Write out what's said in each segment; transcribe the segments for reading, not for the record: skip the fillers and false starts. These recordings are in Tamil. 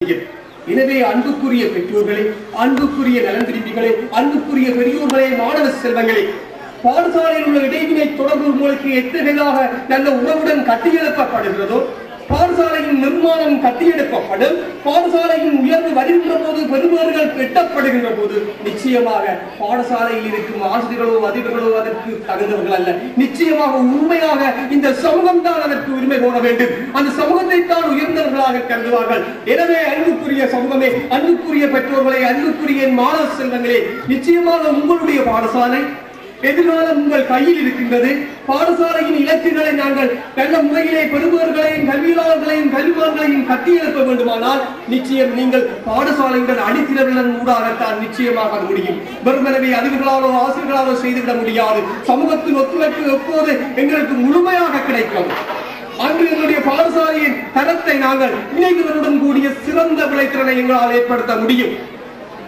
எனவே அன்புக்குரிய பெற்றோர்களே, அன்புக்குரிய நலன் விரும்பிகளே, அன்புக்குரிய பெரியோர்களே, மாணவ செல்வங்களே, பாடசாலையில் உள்ள இடைவினை தொடர்பு உங்களுக்கு எத்தகையதாக நல்ல உறவுடன் கட்டியெழுப்பப்படுகிறதோ, பாடசாலையின் நிர்மாணம் கட்டியெழுப்பப்படும், பாடசாலையின் உயர்வு வருகின்ற போது பெறுபவர்கள் எட்டப்படுகின்ற போது நிச்சயமாக பாடசாலையில் இருக்கும் ஆசிரியர்களோ அதிபர்களோ அதற்கு தகுந்தவர்கள் அல்ல. நிச்சயமாக உண்மையாக இந்த சமூகம் தான் அதற்கு உரிமை கோர வேண்டும். அந்த சமூகத்தை தான் உயர்ந்தவர்களாக கருதுவார்கள். எனவே அன்புக்குரிய சமூகமே, அன்புக்குரிய பெற்றோர்களே, அன்புக்குரிய மாணவ செல்வங்களே, நிச்சயமாக உங்களுடைய பாடசாலை எதிர்காலம் உங்கள் கையில் இருக்கின்றது. பாடசாலையின் இலக்குகளை நாங்கள் நல்ல முறையிலே பெறுபவர்களையும் கல்வியாளர்களையும் கல்விமான்களையும் கட்டியெழுப்ப வேண்டுமானால் நிச்சயம் நீங்கள் பாடசாலையுடன் அடித்திரவின் ஊடாகத்தான் நிச்சயமாக முடியும். வெறுமனவே அதிபர்களாலோ ஆசிரியர்களாலோ செய்துவிட முடியாது. சமூகத்தின் ஒத்துழைப்பு எப்போது எங்களுக்கு முழுமையாக கிடைக்கும் அன்று எங்களுடைய பாடசாலையின் தரத்தை நாங்கள் இணைகளுடன் கூடிய சிறந்த விளைத்திறனை எங்களால் ஏற்படுத்த முடியும்.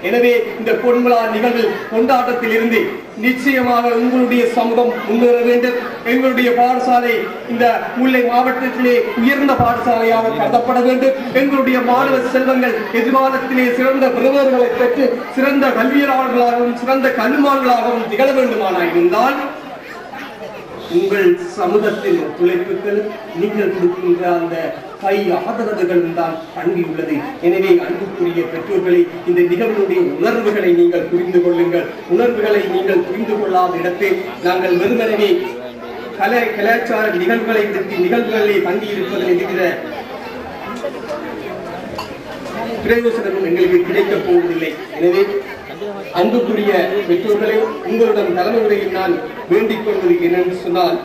எனவே இந்த பொன்விழா நிகழ்வு கொண்டாட்டத்தில் இருந்து நிச்சயமாக உங்களுடைய சமூகம் முன்னேற வேண்டும். எங்களுடைய பாடசாலை இந்த முல்லை மாவட்டத்திலே உயர்ந்த பாடசாலையாக கருதப்பட வேண்டும். எங்களுடைய மாணவ செல்வங்கள் எதிர்காலத்திலே சிறந்த பெறுவர்களை பெற்று சிறந்த கல்வியாளர்களாகவும் சிறந்த கல்விமான்களாகவும் திகழ வேண்டுமானால் இருந்தால் உங்கள் சமூகத்தின் ஒத்துழைப்புகள் நீங்கள் கொடுக்கின்ற அந்த கை ஆதரவுகளும் தான் தங்கியுள்ளது. எனவே அன்புக்குரிய பெற்றோர்களை, இந்த நிகழ்வுடைய உணர்வுகளை நீங்கள் புரிந்து கொள்ளுங்கள். உணர்வுகளை நீங்கள் புரிந்து கொள்ளாத இடத்தில் நாங்கள் வெறுமனவே கலாச்சார நிகழ்வுகளை நிகழ்வுகளிலே தங்கியிருப்பதை என்கிற பிரயோசனமும் எங்களுக்கு கிடைக்கப் போவதில்லை. எனவே அன்புக்குரிய பெற்றோர்களே, உங்களுடன் தலைமுறையில் நான் வேண்டிக் கொள்வது என்னென்று சொன்னால்,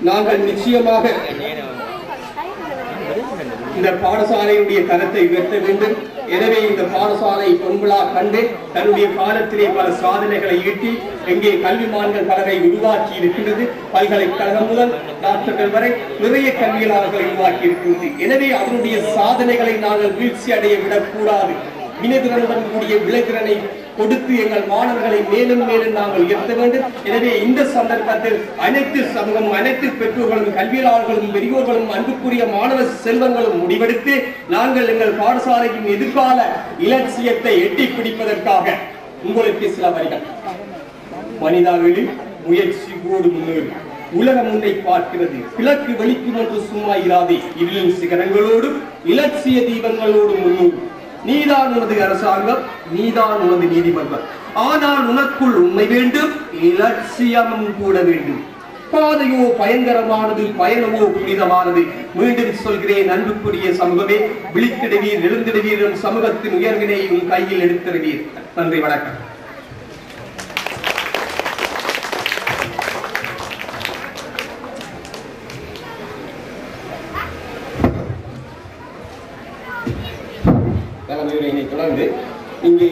நாங்கள் நிச்சயமாக இந்த பாடசாலையுடைய தரத்தை உயர்த்த வேண்டும். எனவே இந்த பாடசாலை பொன்விழா கண்டு தன்னுடைய காலத்திலே பல சாதனைகளை ஈட்டி எங்கே கல்விமான்கள் பலரை உருவாக்கி இருக்கின்றது. பல்கலைக்கழகம் முதல் டாக்டர்கள் வரை நிறைய கல்வியாளர்களை உருவாக்கி இருக்கின்றது. எனவே அவருடைய சாதனைகளை நாங்கள் வீழ்ச்சி அடைய விடக்கூடாது. வினைத்திறனுடன் கூடிய விளைத்திறனை கொடுத்து எங்கள் மாணவர்களை மேலும் மேலும் நாங்கள் உயர்த்த வேண்டும். எனவே இந்த சந்தர்ப்பத்தில் அனைத்து சமூகம், அனைத்து பெற்றோர்களும், கல்வியாளர்களும், பெரியோர்களும், அன்புக்குரிய மாணவ செல்வங்களும் முடிவெடுத்து நாங்கள் எங்கள் பாடசாலையின் எதிர்கால இலட்சியத்தை எட்டி பிடிப்பதற்காக உங்களுக்கு சில வரிகள். மனிதாவில் முயற்சியோடு முன்னேறும், உலகம் ஒன்றை பார்க்கிறது, கிழக்கு வெளிக்கும் என்று சும்மா இராதே, இருளின் சிகரங்களோடும் இலட்சிய தீபங்களோடு முன்னேறும். நீதான் உனது அரசாங்கம், நீதான் உனது நீதிமன்றம், ஆனால் உனக்குள் உண்மை வேண்டும், இலட்சியமும் கூட வேண்டும். பாதையோ பயங்கரமானது, பயணமோ புனிதமானது. மீண்டும் சொல்கிறேன் அன்புக்குரிய சமூகமே, விழித்திடுவீர், எழுந்திடுவீர், சமூகத்தின் உயர்வினை உன் கையில் எடுத்திடுவீர். நன்றி, வணக்கம். தொடர்ந்து இங்கே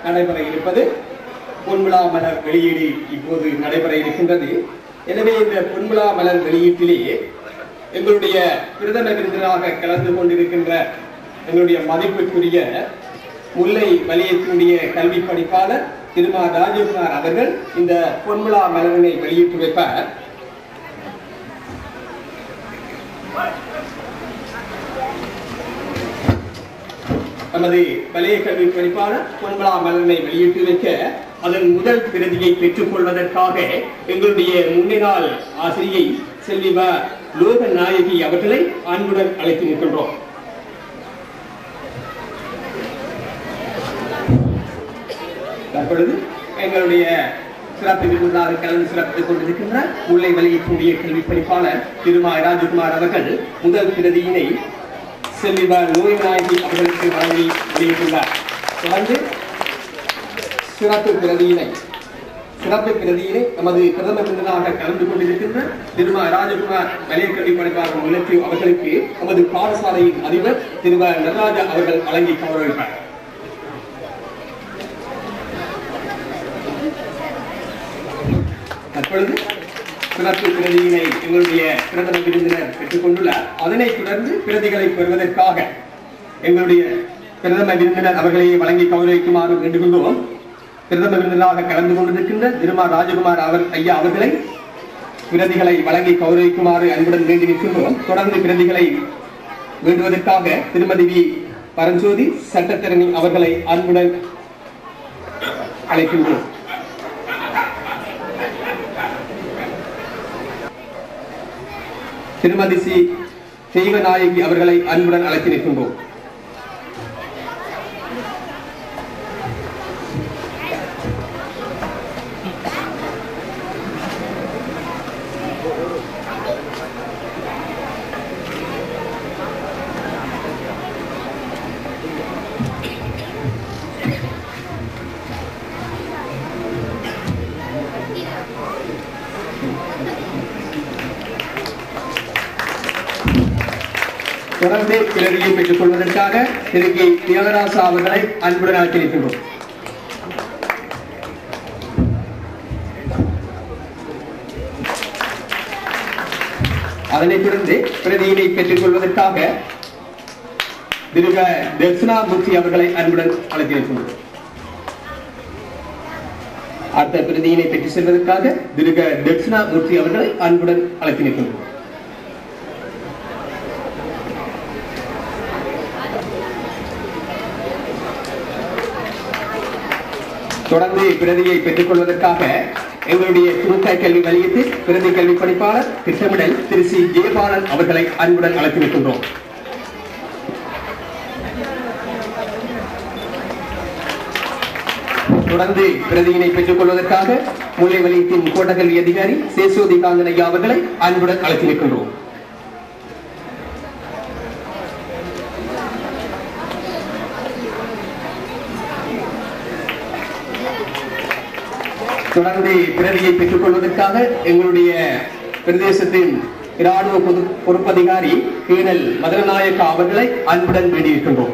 நடைபெற இருப்பது பொன்விழா மலர் வெளியீடு இப்போது நடைபெற இருக்கின்றது. எனவே இந்த பொன்விழா மலர் வெளியீட்டிலே எங்களுடைய பிரதம விருந்தினராக கலந்து கொண்டிருக்கின்ற எங்களுடைய மதிப்புக்குரிய முல்லை வலயத்தினுடைய கல்வி பணிப்பாளர் திருமா ராஜகுமார் அவர்கள் இந்த பொன்விழா மலரினை வெளியிட்டு வைப்பார். நமது வலய கல்வி பணிப்பாளர் பொன்விழா மலரினை வெளியிட்டு வைக்க அதன் முதல் பிரதியை பெற்றுக் கொள்வதற்காக எங்களுடைய முன்னாள் ஆசிரியை செல்வி லோக நாயகி அவர்களை அன்புடன் அழைத்து நிற்கின்றோம். தற்பொழுது எங்களுடைய சிறப்பு விருந்தினராக கலந்து சிறப்பித்துக் கொண்டிருக்கின்ற முல்லை வலயத்தினுடைய கல்வி பணிப்பாளர் திருமா ராஜகுமார் அவர்கள் முதல் பிரதியினை செல்வி நோய்நாயகி அவர்களுக்கு வழங்கி வெளியிட்டுள்ளார். தொடர்ந்து சிறப்பு பிரதியினை நமது பிரதம விருந்தினராக கலந்து கொண்டிருக்கின்ற திருமா ராஜகுமார் வலய கல்வி பணிப்பாளர் முல்லை அவர்களுக்கு நமது பாடசாலையின் அதிபர் திருமா நடராஜா அவர்கள் வழங்கி கௌரவிப்பார். தற்பொழுது சிறப்பு பிரதியினை எங்களுடைய பிரதம விருந்தினர் பெற்றுக் கொண்டுள்ளார். அதனைத் தொடர்ந்து பிரதிகளை பெறுவதற்காக எங்களுடைய பிரதம விருந்தினர் அவர்களையே வழங்கி கௌரவிக்குமாறு வேண்டுகின்றோம். பிரதம விருந்தினராக கலந்து கொண்டிருக்கின்ற திருமா ராஜகுமார் ஐயா அவர்களை பிரதிகளை வழங்கி கௌரவிக்குமாறு அன்புடன் வேண்டி நிற்கின்றோம். தொடர்ந்து பிரதிகளை வேண்டுவதற்காக திருமதி பரஞ்சோதி சட்டத்தரணி அவர்களை அன்புடன் அழைக்கின்றோம். திருமதி சி தெய்வநாயகி அவர்களை அன்புடன் அழைத்து நிற்கின்றோம். தொடர்ந்து பிறவியை பெற்றுக் கொள்வதற்காக திரு கே தியாகராசா அவர்களை அன்புடன் அழைத்து நிற்கின்றோம். அதனைத் தொடர்ந்து பிரதியினை பெற்றுக் கொள்வதற்காக திரு தட்சிணாமூர்த்தி அவர்களை அன்புடன் அழைத்து நிற்கின்றோம். அடுத்த பிரதியினை பெற்றுச் செல்வதற்காக திரு தட்சிணாமூர்த்தி அவர்களை அன்புடன் அழைத்து நிற்கின்றோம். தொடர்ந்து பிரதியை பெற்றுக் கொள்வதற்காக எங்களுடைய துவக்க கல்வி வலியத்தில் பிரதி கல்வி பணிப்பாளர் திட்டமிடல் திரு சி ஜெயபாலன் அவர்களை அன்புடன் அழைத்து நிற்கின்றோம். தொடர்ந்து பிரதியினை பெற்றுக் கொள்வதற்காக முல்லை வலியத்தின் கோட்ட கல்வி அதிகாரி சேசோதி காந்தன் ஐயா அவர்களை அன்புடன் அழைத்து நிற்கின்றோம். தொடர்ந்து பிரதியை பெற்றுக் கொள்வதற்காக எங்களுடைய பிரதேசத்தின் இராணுவ பொறுப்பதிகாரி கேணல் மதுரநாயக்கா அவர்களை அன்புடன் வேண்டியிருக்கின்றோம்.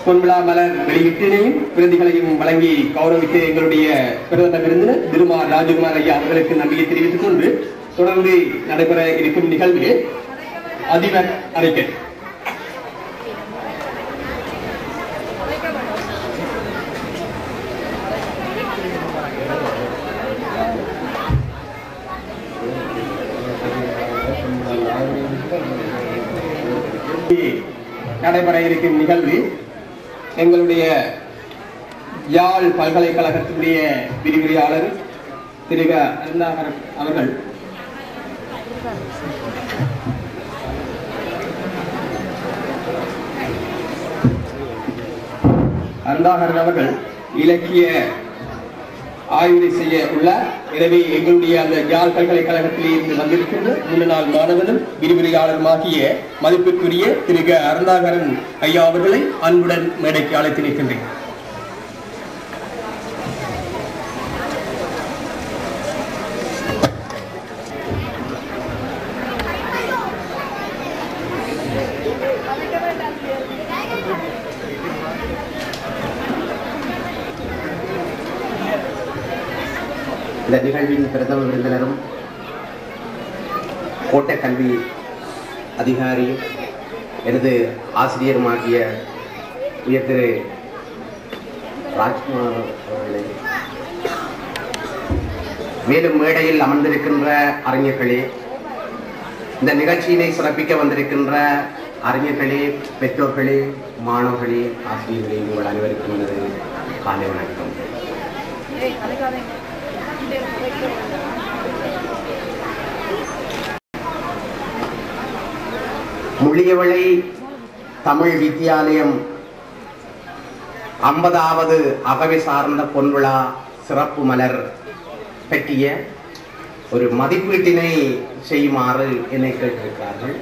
பொன்விழா மலர் வெளியீட்டினையும் பிரதிகளையும் வழங்கி கௌரவித்து எங்களுடைய பிரதம விருந்தினர் திருமார் ராஜகுமார் ஐயா அவர்களுக்கு நம்பிக்கை தெரிவித்துக் கொண்டு தொடர்ந்து நடைபெற இருக்கும் நிகழ்வில் அதிபர் அறிக்கை. நடைபெற இருக்கும் நிகழ்வு எங்களுடைய யாழ் பல்கலைக்கழகத்தினுடைய விரிவுரையாளர் திரு அருந்தாகரன் அவர்கள் இலக்கிய ஆய்வு செய்ய உள்ளார். எனவே எங்களுடைய அந்த யாழ் பல்கலைக்கழகத்திலே இருந்து வந்திருக்கின்ற முன்னாள் மாணவனும் விரிவுரையாளருமாகிய மதிப்பிற்குரிய திரு அருந்தாகரன் ஐயா அவர்களை அன்புடன் மேடைக்கு அழைத்து நிற்கின்றேன். இந்த நிகழ்வின் பிரதம விருந்தினரும் கோட்டை கல்வி அதிகாரியும் எனது ஆசிரியருமாகிய உயர் திரு ராஜ்குமார் அவர்களே, மேலும் மேடையில் அமர்ந்திருக்கின்ற அறிஞர்களே, இந்த நிகழ்ச்சியினை சிறப்பிக்க வந்திருக்கின்ற அறிஞர்களே, பெற்றோர்களே, மாணவர்களே, ஆசிரியர்களே, உங்கள் அனைவருக்கும் எனது காலை வணக்கம். முள்ளியவளை தமிழ் வித்தியாலயம் 50வது அகவை சார்ந்த பொன்விழா சிறப்பு மலர் பற்றிய ஒரு மதிப்பீட்டினை செய்யுமாறு என்னை கேட்டிருக்கிறார்கள்.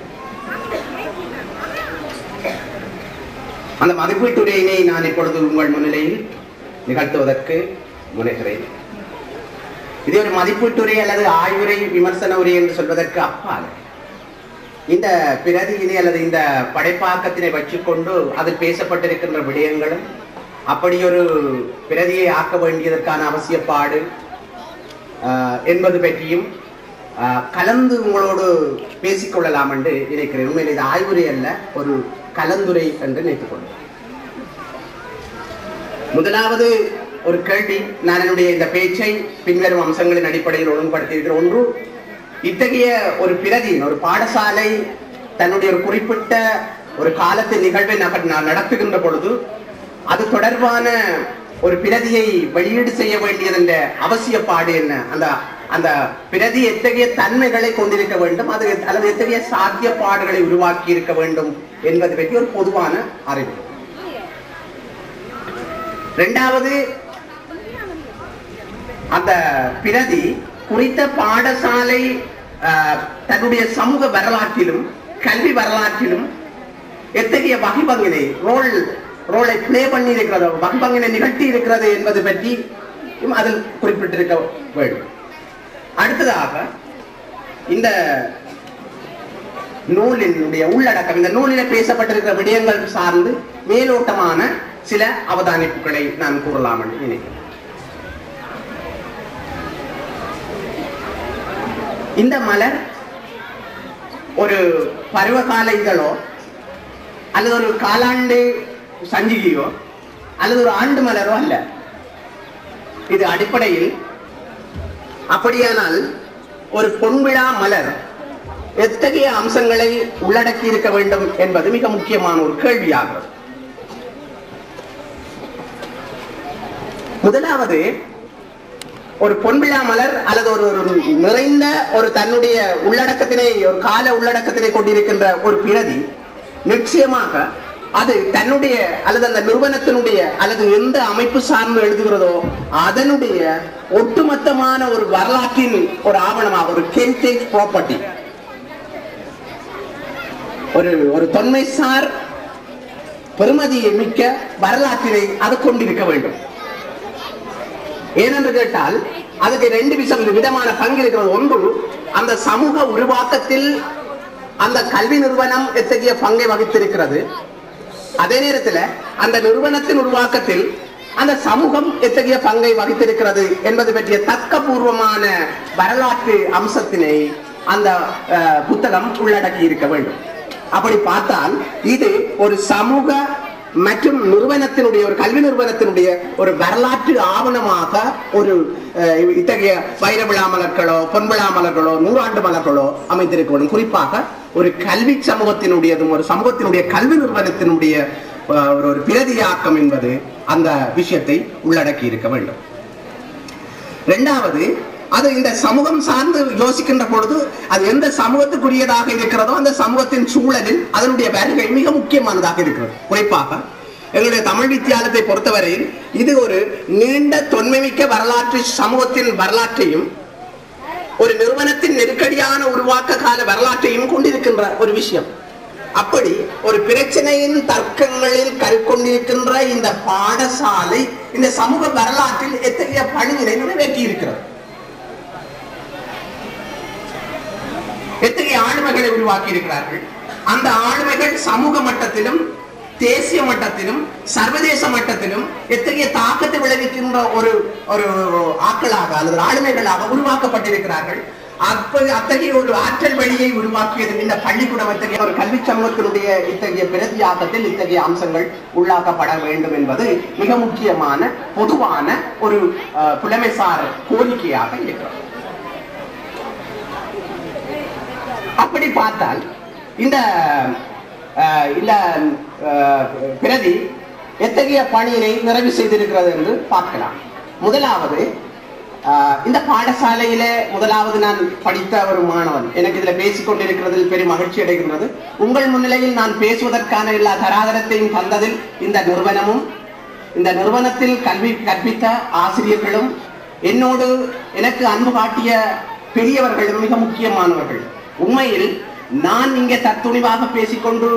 அந்த மதிப்பீட்டுரையினை நான் இப்பொழுது உங்கள் முன்னிலையில் நிகழ்த்துவதற்கு முனைகிறேன். இது ஒரு மதிப்பீட்டுரை அல்லது ஆய்வுரை விமர்சன உரை என்று சொல்வதற்கு அப்பால் இந்த பிரதியினை அல்லது இந்த படைப்பாக்கத்தினை வச்சுக்கொண்டு அதில் பேசப்பட்டிருக்கின்ற விடயங்களும் அப்படி ஒரு பிரதியை ஆக்க வேண்டியதற்கான அவசியப்பாடு என்பது பற்றியும் கலந்து உங்களோடு பேசிக்கொள்ளலாம் என்று நினைக்கிறேன். உண்மையில் இது ஆய்வுரை அல்ல, ஒரு கலந்துரை என்று நினைத்துக் கொள்ளும். முதலாவது ஒரு கேள்வி, நான் என்னுடைய இந்த பேச்சை பின்வரும் அம்சங்களின் அடிப்படையில் ஒழுங்குபடுத்தியிருக்கிற ஒன்று, இத்தகைய ஒரு பிரதியின் ஒரு பாடசாலை தன்னுடைய ஒரு குறிப்பிட்ட ஒரு காலத்தின் நிகழ்வை நடத்துகின்ற பொழுது அது தொடர்பான ஒரு பிரதியை வெளியீடு செய்ய வேண்டியதென்ற அவசியப்பாடு என்ன, அந்த பிரதி எத்தகைய தன்மைகளை கொண்டிருக்க வேண்டும், அது அல்லது எத்தகைய சாத்தியப்பாடுகளை உருவாக்கி இருக்க வேண்டும் என்பது பற்றி ஒரு பொதுவான அறிவு. இரண்டாவது, அந்த பிரதி குறித்த பாடசாலை தன்னுடைய சமூக வரலாற்றிலும் கல்வி வரலாற்றிலும் எத்தகைய வகைபங்கினை ரோலை பிளே பண்ணி இருக்கிறதோ, வகைபங்கினை நிகழ்த்தி இருக்கிறது என்பது பற்றி அதில் குறிப்பிட்டிருக்க வேண்டும். அடுத்ததாக, இந்த நூலினுடைய உள்ளடக்கம், இந்த நூலில் பேசப்பட்டிருக்கிற விடயங்கள் சார்ந்து மேலோட்டமான சில அவதானிப்புகளை நான் கூறலாம் என்று நினைக்கிறேன். இந்த மலர் ஒரு பருவகால இதழோ அல்லது ஒரு காலாண்டு சஞ்சிகையோ அல்லது ஒரு ஆண்டு மலரோ அல்ல. இது அடிப்படையில் அப்படியானால் ஒரு பொன்விழா மலர் எத்தகைய அம்சங்களை உள்ளடக்கி இருக்க வேண்டும் என்பது மிக முக்கியமான ஒரு கேள்வியாகும். முதலாவது, ஒரு பொன்விழா மலர் அல்லது ஒரு நிறைந்த ஒரு தன்னுடைய உள்ளடக்கத்தினை, ஒரு கால உள்ளடக்கத்தினை கொண்டிருக்கின்ற ஒரு பிரதி நிச்சயமாக அது தன்னுடைய அல்லது அந்த நிறுவனத்தினுடைய அல்லது எந்த அமைப்பு சார்ந்து எழுதுகிறதோ அதனுடைய ஒட்டுமொத்தமான ஒரு வரலாற்றின் ஒரு ஆவணமாக, ஒரு ஹெரிடேஜ் ப்ராப்பர்ட்டி, ஒரு தொன்மைசார் பெருமதியை மிக்க வரலாற்றினை அது கொண்டிருக்க வேண்டும். ஏனென்று கேட்டால் அதுக்கு ரெண்டு விதமான பங்கு இருக்கிறது. ஒன்று, அந்த சமூக உருவாக்கத்தில் அந்த கல்வி நிறுவனம் எத்தகைய பங்கை வகித்திருக்கிறது, அதே நேரத்தில் அந்த நிறுவனத்தின் உருவாக்கத்தில் அந்த சமூகம் எத்தகைய பங்கை வகித்திருக்கிறது என்பது பற்றிய தர்க்கபூர்வமான வரலாற்று அம்சத்தினை அந்த புத்தகம் உள்ளடக்கி இருக்க வேண்டும். அப்படி பார்த்தால் இது ஒரு சமூக மற்றும் நிறுவனத்தினுடைய, ஒரு கல்வி நிறுவனத்தினுடைய ஒரு வரலாற்று ஆவணமாக ஒரு இத்தகைய வைர விழா மலர்களோ பொன்விழா மலர்களோ நூறாண்டு மலர்களோ அமைந்திருக்க வேண்டும். குறிப்பாக ஒரு கல்வி சமூகத்தினுடையதும் ஒரு சமூகத்தினுடைய கல்வி நிறுவனத்தினுடைய ஒரு பிரதியாக்கம் என்பது அந்த விஷயத்தை உள்ளடக்கி இருக்க வேண்டும். இரண்டாவது, அது இந்த சமூகம் சார்ந்து யோசிக்கின்ற பொழுது அது எந்த சமூகத்துக்குரியதாக இருக்கிறதோ அந்த சமூகத்தின் சூழலில் அதனுடைய வருகை மிக முக்கியமானதாக இருக்கிறது. குறிப்பாக எங்களுடைய தமிழ் வித்தியாலயத்தை பொறுத்தவரையில் இது ஒரு நீண்ட தொன்மைமிக்க வரலாற்று சமூகத்தின் வரலாற்றையும் ஒரு நிறுவனத்தின் நெருக்கடியான உருவாக்க கால வரலாற்றையும் கொண்டிருக்கின்ற ஒரு விஷயம். அப்படி ஒரு பிரச்சனையின் தர்க்கங்களில் கருக்கொண்டிருக்கின்ற இந்த பாடசாலை இந்த சமூக வரலாற்றில் எத்தகைய பணியினை நிறைவேற்றி இருக்கிறது, எத்தகைய ஆளுமைகளை உருவாக்கி இருக்கிறார்கள், அந்த ஆளுமைகள் சமூக மட்டத்திலும் தேசிய மட்டத்திலும் சர்வதேச மட்டத்திலும் எத்தகைய தாக்கத்தை விளைவிக்கின்ற ஒரு ஆக்களாக அல்லது ஆளுமைகளாக உருவாக்கப்பட்டிருக்கிறார்கள். அத்தகைய ஒரு ஆற்றல் வழியை உருவாக்கியது இந்த பள்ளிக்கூடம். இத்தகைய ஒரு கல்வி சமூகத்தினுடைய இத்தகைய பிரதியாக்கத்தில் இத்தகைய அம்சங்கள் உள்ளாக்கப்பட வேண்டும் என்பது மிக முக்கியமான பொதுவான ஒரு புலமைசார் கோரிக்கையாக இருக்கிறது. அப்படி பார்த்தால் இந்த பிரதி எத்தகைய பணியினை நிறைவு செய்திருக்கிறது என்று பார்க்கலாம். முதலாவது, இந்த பாடசாலையில முதலாவது நான் படித்த ஒரு மாணவன், எனக்கு இதுல பேசிக் கொண்டிருக்கிறதில் பெரும் மகிழ்ச்சி அடைகின்றது. உங்கள் முன்னிலையில் நான் பேசுவதற்கான எல்லா தராதரத்தையும் தந்ததில் இந்த நிறுவனமும் இந்த நிறுவனத்தில் கல்வி கற்பித்த ஆசிரியர்களும் என்னோடு எனக்கு அன்பு காட்டிய பெரியவர்களும் மிக முக்கியமானவர்கள். உண்மையில் நான் இங்கே தத்துணிவாக பேசிக்கொண்டு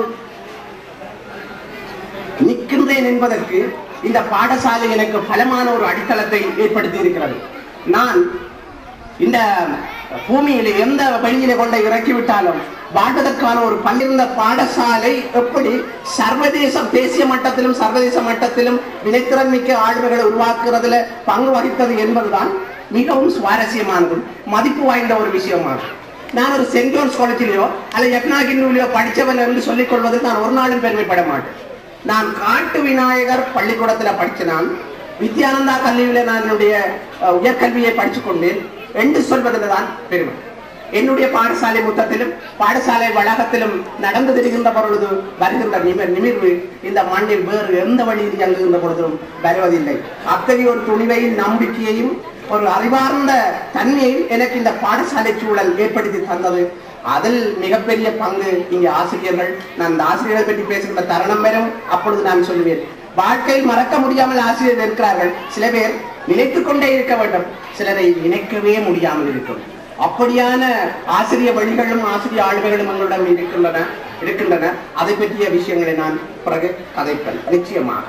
நிற்கின்றேன் என்பதற்கு இந்த பாடசாலை எனக்கு பலமான ஒரு அடித்தளத்தை ஏற்படுத்தி இருக்கிறது. நான் இந்த பூமியில எந்த வழியில கொண்ட இறக்கிவிட்டாலும் வாழ்வதற்கான ஒரு பல்லிருந்த பாடசாலை எப்படி தேசிய மட்டத்திலும் சர்வதேச மட்டத்திலும் வினைத்திறன் மிக்க ஆளுமைகளை உருவாக்குறதுல பங்கு வகித்தது என்பதுதான் மிகவும் சுவாரஸ்யமானதும் மதிப்பு வாய்ந்த ஒரு விஷயமாகும். நான் ஒரு சென்ட் ஜோன்ஸ் காலேஜிலேயோ அல்லது எக்னாகின்லையோ படித்தவன் என்று சொல்லிக் கொள்வதற்கு நான் ஒரு நாளும் பெருமைப்பட மாட்டேன். நான் காட்டு விநாயகர் பள்ளிக்கூடத்துல படிச்சேன். வித்யானந்தா கல்வியில நான் என்னுடைய உயர்கல்வியை படிச்சு கொண்டேன் என்று சொல்வதில் தான் பெருமை. என்னுடைய பாடசாலை முத்தத்திலும் பாடசாலை வளாகத்திலும் நடந்து திரிகின்ற பொழுது வருகின்ற நிமிர்வு இந்த மண்ணில் வேறு எந்த வழியில் இயங்குகின்ற பொழுதும் வருவதில்லை. அத்தகைய ஒரு துணிவையும் நம்பிக்கையையும் ஒரு அறிவார்ந்த தன்மையும் எனக்கு இந்த பாடசாலை சூழல் ஏற்படுத்தி தந்தது. அதில் மிகப்பெரிய பங்கு இங்கே ஆசிரியர்கள். நான் இந்த ஆசிரியர்கள் பற்றி பேசுகின்ற தருணம் வரும் அப்பொழுது நான் சொல்லுவேன். வாழ்க்கையில் மறக்க முடியாமல் ஆசிரியர்கள் இருக்கிறார்கள். சில பேர் நினைத்துக் கொண்டே இருக்க வேண்டும், சிலரை நினைக்கவே முடியாமல் இருக்கும். அப்படியான ஆசிரிய வழிகளும் ஆசிரிய ஆளுமைகளும் எங்களிடம் இருக்கின்றன. அதை பற்றிய விஷயங்களை நான் பிறகு கதைப்பேன் நிச்சயமாக.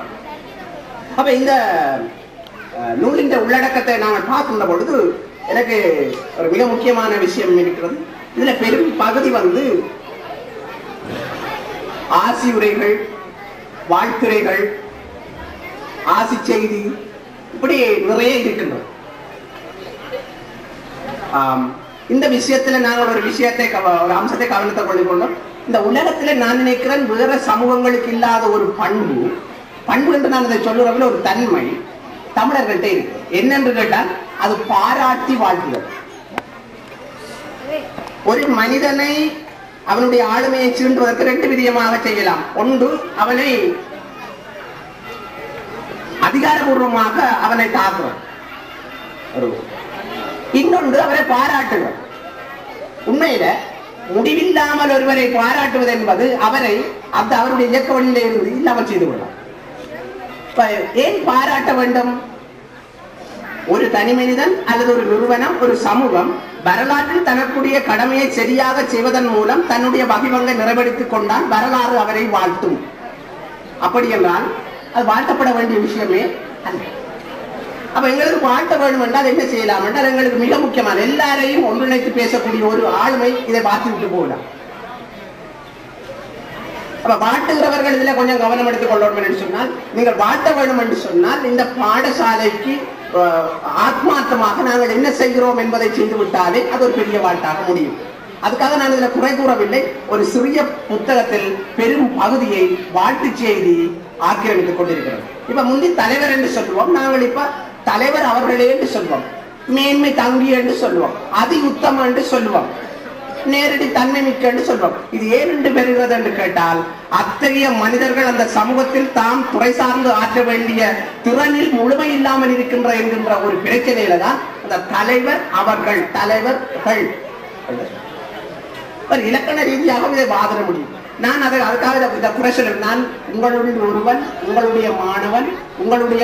அப்ப இந்த நூலின் உள்ளடக்கத்தை நாங்கள் பார்க்கின்ற பொழுது எனக்கு ஒரு மிக முக்கியமான விஷயம் இருக்கிறது. இதுல பெரும் பகுதி ஆசியுரைகள், வாழ்த்துரைகள், ஆசி செய்தி, இப்படி நிறைய இருக்கின்றது. இந்த விஷயத்துல நாங்கள் ஒரு விஷயத்தை ஒரு அம்சத்தை கவனத்தை கொள்ளிக்கொண்டோம். இந்த உலகத்துல நான் நினைக்கிறேன் வேற சமூகங்களுக்கு இல்லாத ஒரு பண்பு என்று நான் அதை சொல்லுறதுல ஒரு தன்மை தமிழர்கள்ட்ட இருக்கு. என்னென்று கேட்டால் அது பாராட்டி வாழ்த்துதல். ஒரு மனிதனை அவனுடைய ஆளுமையை சீண்டுவதற்கு ரெண்டு விதமாக செய்யலாம். ஒன்று, அவனை அதிகாரபூர்வமாக அவனை தாக்குவான். இன்னொன்று, அவரை பாராட்டுவார். உண்மையில முடிவில்லாமல் ஒருவரை பாராட்டுவது என்பது அவரை அவருடைய இயக்க வழியில இருந்து இல்லாமல் செய்து கொள்ளலாம். ஏன் பாராட்ட வேண்டும்? ஒரு தனி மனிதன் அல்லது ஒரு நிறுவனம், ஒரு சமூகம் வரலாற்றில் தனக்குரிய கடமையை சரியாக செய்வதன் மூலம் தன்னுடைய வகிபங்கை நிறைவேற்றிக் கொண்டால் வரலாறு அவரை வாழ்த்தும். அப்படி என்றால் அது வாழ்த்தப்பட வேண்டிய விஷயமே அல்ல. அப்ப எங்களுக்கு வாழ்த்த வேண்டும் என்றால் என்ன செய்யலாம் என்றால், எங்களுக்கு மிக முக்கியமான எல்லாரையும் ஒன்றிணைத்து பேசக்கூடிய ஒரு ஆளுமை இதை பார்த்து விட்டு போகலாம். அப்ப வாழ்த்துகிறவர்கள் இதுல கொஞ்சம் கவனம் எடுத்துக் கொள்ளணும் என்று சொன்னால், நீங்கள் வாழ்த்த வேண்டும் என்று சொன்னால் இந்த பாடசாலைக்கு ஆத்மார்த்தமாக நாங்கள் என்ன செய்கிறோம் என்பதை செய்து விட்டாலே அது ஒரு பெரிய வாழ்த்தாக முடியும். அதுக்காக நான் இதுல குறை கூறவில்லை. ஒரு சிறிய புத்தகத்தில் பெரும் பகுதியை வாழ்த்து செய்தி ஆக்கிரமித்துக் கொண்டிருக்கிறது. இப்ப முந்தி தலைவர் என்று சொல்லுவோம், நாங்கள் இப்ப தலைவர் அவர்களே என்று சொல்வோம், மேன்மை தங்கி என்று சொல்லுவோம், அதி உத்தமம் என்று சொல்லுவோம், நேரடி தன்மை மிக்க என்று சொல்வோம். இது ஏன் என்று பெறுகிறது என்று கேட்டால், அத்தகைய மனிதர்கள் அந்த சமூகத்தில் தாம் துறை சார்ந்து ஆற்ற வேண்டிய திறனில் முழுமை இல்லாமல் என்கின்ற ஒரு பிரச்சனையில தான் அந்த தலைவர்கள் ஒரு இலக்கண ரீதியாக இதை வாதிட முடியும். நான் அதுக்காக குறைச்சல், நான் உங்களுடைய ஒருவன், உங்களுடைய மாணவன், உங்களுடைய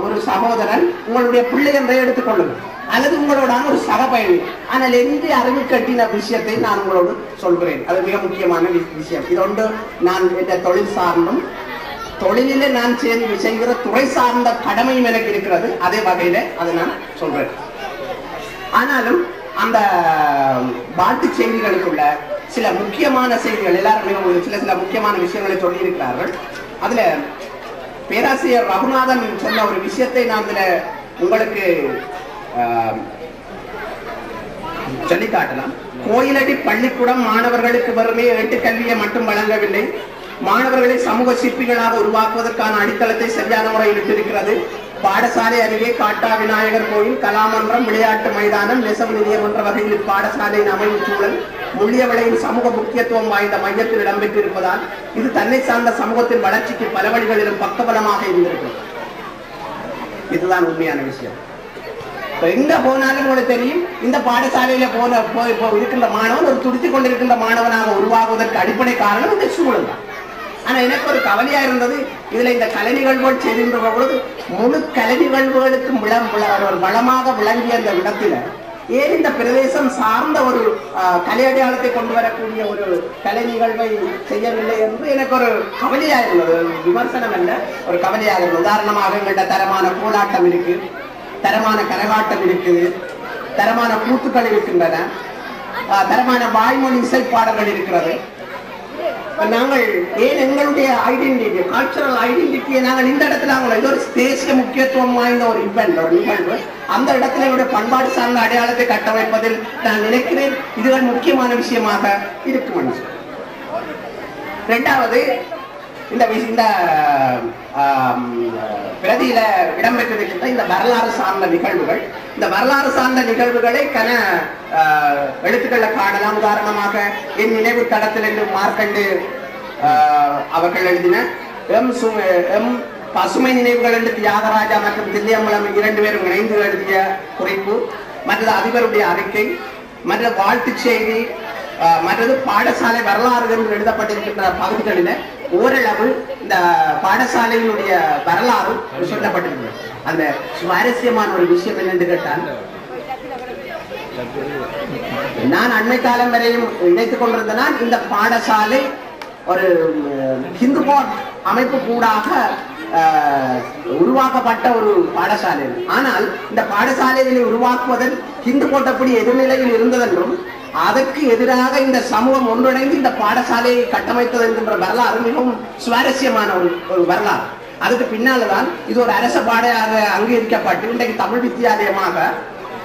ஒரு சகோதரன், உங்களுடைய பிள்ளை என்றே எடுத்துக் கொள்ளுங்கள், அல்லது உங்களோடான ஒரு சக பயணி. ஆனால் எந்த அறிவு கட்டின விஷயத்தை நான் உங்களோடு சொல்கிறேன். அது மிக முக்கியமான விஷயம். இதொன்று நான் என்ற தொழில் சார்ந்தும் தொழிலில நான் செய்கிற துறை சார்ந்த கடமையும் எனக்கு இருக்கிறது. அதே வகையில அதை நான் சொல்றேன். ஆனாலும் அந்த வாழ்த்து செய்திகளுக்குள்ள சில முக்கியமான செய்திகள் எல்லாரும் சில முக்கியமான விஷயங்களை சொல்லி இருக்கிறார்கள். அதுல பேராசிரியர் ரகுநாதன் சொன்ன ஒரு விஷயத்தை நான் இதுல உங்களுக்கு சொல்லி காட்டலாம். கோயிலடி பள்ளிக்கூடம் மாணவர்களுக்கு வெறுமே ஏட்டுக்கல்வியை மட்டும் வழங்கவில்லை, மாணவர்களை சமூக சிற்பிகளாக உருவாக்குவதற்கான அடித்தளத்தை சரியான முறையில் இட்டிருக்கிறது. பாடசாலை அருகே காட்டா விநாயகர் கோயில், கலாமன்றம், விளையாட்டு மைதானம், நெசவு நிலையம் என்ற வகையில் பாடசாலையின் அமைவு சூழல் முள்ளியவளையின் சமூக முக்கியத்துவம் வாய்ந்த மையத்தில் இடம்பெற்றிருப்பதால் இது தன்னை சார்ந்த சமூகத்தின் வளர்ச்சிக்கு பல வழிகளிலும் பக்கபலமாக இருந்திருக்கிறது. இதுதான் உண்மையான விஷயம். எங்க போனாலும் உங்களுக்கு தெரியும், இந்த பாடசாலையில இருக்கின்ற மாணவன் ஒரு துடித்துக் கொண்டிருக்கின்ற மாணவனாக உருவாகுவதற்கு அடிப்படை காரணம் இந்த சூழல் தான். ஆனா எனக்கு ஒரு கவலையா இருந்தது, இதுல இந்த கலை நிகழ்வுகள் செய்கின்ற பொழுது முழு கலை நிகழ்வுகளுக்கும் வளமாக விளங்கிய அந்த இடத்துல ஏன் இந்த பிரதேசம் சார்ந்த ஒரு கலை அடையாளத்தை கொண்டு வரக்கூடிய ஒரு கலை நிகழ்வை செய்யவில்லை என்று எனக்கு ஒரு கவலையாக இருந்தது. விமர்சனம் அல்ல, ஒரு கவலையாக இருந்தது. உதாரணமாக எங்கள்கிட்ட தரமான கோலாட்டம் இருக்கு, தரமான கரகாட்டம் இருக்குது, தரமான கூத்துக்கள் இருக்கின்றன, தரமான வாய்மொழி இசைப்பாடல்கள் இருக்கிறது. நாங்கள் ஏன் எங்களுடைய ஐடென்டிட்டி, கல்ச்சரல் ஐடென்டிட்டியை நாங்கள் இந்த இடத்துல இது ஒரு தேசிய முக்கியத்துவம் வாய்ந்த ஒரு இவெண்ட், ஒரு நிகழ்வு, அந்த இடத்துல என்னுடைய பண்பாடு சார்ந்த அடையாளத்தை கட்டமைப்பதில் நான் நினைக்கிறேன் இதுகள் முக்கியமான விஷயமாக இருக்கும். இரண்டாவது, இந்த பிரதியில இடம்பெற்றிருக்கின்ற இந்த வரலாறு சார்ந்த நிகழ்வுகள், இந்த வரலாறு சார்ந்த நிகழ்வுகளை எழுத்துக்களை காணலாம். உதாரணமாக என் நினைவு தடத்தில் என்று மார்க்கண்டு அவர்கள் எழுதின எம் பசுமை நினைவுகள் என்று தியாகராஜா மற்றும் தில்லியம்பலம் 2 பேரும் இணைந்து எழுதிய குறிப்பு, மற்றது அதிபருடைய அறிக்கை, மற்ற வாழ்த்து செய்தி, மற்றது பாடசாலை வரலாறு என்று எழுதப்பட்டிருக்கின்ற பகுதிகளில் ஓரளவு இந்த பாடசாலையினுடைய வரலாறு சொல்லப்பட்டிருக்கிறது. அந்த சுவாரஸ்யமான ஒரு விஷயம் என்னென்று கேட்டால், நான் அண்மை காலம் வரையும் நினைத்துக் கொண்டிருந்தேன் இந்த பாடசாலை ஒரு ஹிந்து போர்ட் அமைப்பு கூடாக உருவாக்கப்பட்ட ஒரு பாடசாலை. ஆனால் இந்த பாடசாலைகளை உருவாக்குவதில் ஹிந்து போர்ட் எதிர்நிலையில் இருந்ததென்றும் அதற்கு எதிராக இந்த சமூகம் ஒன்றிணைந்து இந்த பாடசாலையை கட்டமைத்தது என்கின்ற வரலாறு மிகவும் சுவாரஸ்யமான ஒரு வரலாறு. அதுக்கு பின்னால்தான் இது ஒரு அரச பாடையாக அங்கீகரிக்கப்பட்டு இன்றைக்கு தமிழ் வித்தியாலயமாக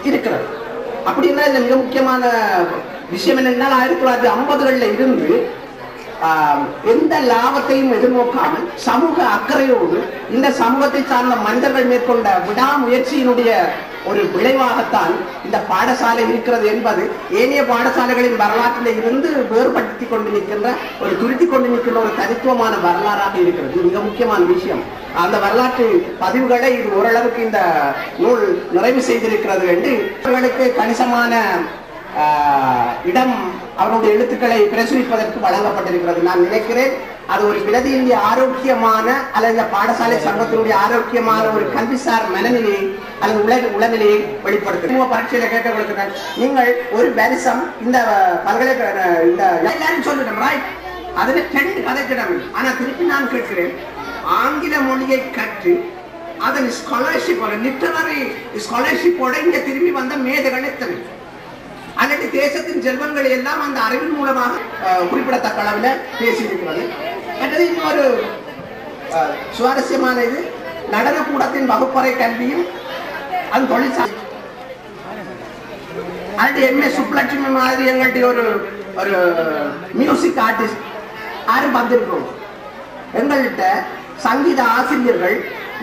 இருக்கிறது. அப்படின்னா இந்த மிக முக்கியமான விஷயம் என்னென்னால் 1950களில் இருந்து எந்த லாபத்தையும் எதிர்நோக்காமல் சமூக அக்கறையோடு இந்த சமூகத்தை சார்ந்த மனிதர்கள் மேற்கொண்ட விடாமுயற்சியினுடைய ஒரு விளைவாகத்தான் இந்த பாடசாலை இருக்கிறது என்பது ஏனைய பாடசாலைகளின் வரலாற்றில் இருந்து வேறுபடுத்திக் கொண்டு நிற்கின்ற துருத்தி கொண்டு நிற்கின்ற ஒரு தனித்துவமான வரலாறாக இருக்கிறது. மிக முக்கியமான விஷயம். அந்த வரலாற்று பதிவுகளை இது ஓரளவுக்கு இந்த நூல் நிறைவு செய்திருக்கிறது என்று அவர்களுக்கு கணிசமான இடம் அவருடைய எழுத்துக்களை பிரசுரிப்பதற்கு வழங்கப்பட்டிருக்கிறது. நான் நினைக்கிறேன் அது ஒரு பிரதியினுடைய ஆரோக்கியமான அல்லது பாடசாலை சங்கத்தினுடைய ஆரோக்கியமான ஒரு கல்விசார் மனநிலையை அல்லது உளநிலையை வெளிப்படுத்தும். பரீட்சையில கேட்க நீங்கள் ஒரு வருஷம் இந்த பல்கலைக்கழக இந்த எல்லாரும் சொல்லிடும் ரைட், அதுல 2 கதைக்கிடம். ஆனா திருப்பி நான் கேட்கிறேன், ஆங்கில மொழியை கற்று அதன் ஸ்காலர்ஷிப் லிட்டரரி ஸ்காலர்ஷிப்போட இங்க திரும்பி வந்த மேதைகள் எத்தனை, அல்லது தேசத்தின் செல்வங்களை எல்லாம் அந்த அறிவின் மூலமாக குறிப்பிடத்தக்க அளவில் பேசியிருக்கிறது. மற்றது இன்னொரு சுவாரஸ்யமான இது நடனக்கூடத்தின் வகுப்பறை கல்வியும் அது தொழிற்சாலை. அது எம்ஏ சுப்லட்சுமி மாதிரி எங்கள்கிட்ட ஒரு மியூசிக் ஆர்டிஸ்ட் யாரும் வந்திருக்கிறோம். எங்கள்கிட்ட சங்கீத ஆசிரியர்கள்,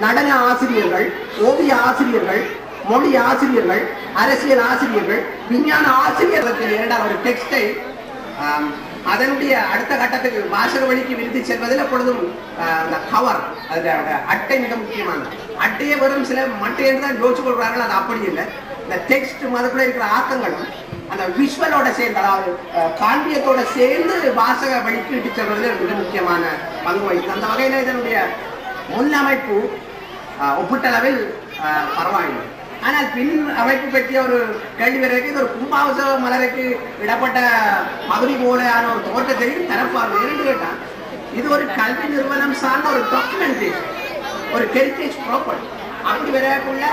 நடன ஆசிரியர்கள், ஓவிய ஆசிரியர்கள், மொழி ஆசிரியர்கள், அரசியல் ஆசிரியர்கள், விஞ்ஞான ஆசிரியர்களுக்கு இரண்டாவது ஒரு டெக்ஸ்டை அதனுடைய அடுத்த கட்டத்துக்கு வாசக வழிக்கு விருத்தி செல்வதில் எப்பொழுதும் அந்த கவர் அட்டை மிக முக்கியமானது. அட்டையை வரும் சில மட்டை என்று தான் யோசிச்சு கொள்கிறார்கள். அது அப்படி இல்லை. இந்த டெக்ஸ்ட் அதுக்குள்ள இருக்கிற ஆக்கங்களும் அந்த விஷுவலோட சேர்ந்து, அதாவது காண்பியத்தோட சேர்ந்து வாசக வழிக்கு இட்டு செல்வதில் மிக முக்கியமான பங்கு வகிக்கும். அந்த வகையில் இதனுடைய முன்னமைப்பு ஒப்பீட்டளவில் பரவாயில்லை. ஆனால் பின் அமைப்பு பற்றிய ஒரு கேள்வி வரைக்கும் இது ஒரு கும்பாவச மலருக்கு இடப்பட்ட பகுதி போலான ஒரு தோற்றத்தையும் தரப்பார்கள். என்று கேட்டால் இது ஒரு கல்வி நிறுவனம் சார்ந்த ஒரு டாக்குமெண்டேஷன், ஒரு ஹெரிட்டேஜ் ப்ராப்பர்ட்டி. அப்படி வரக்குள்ள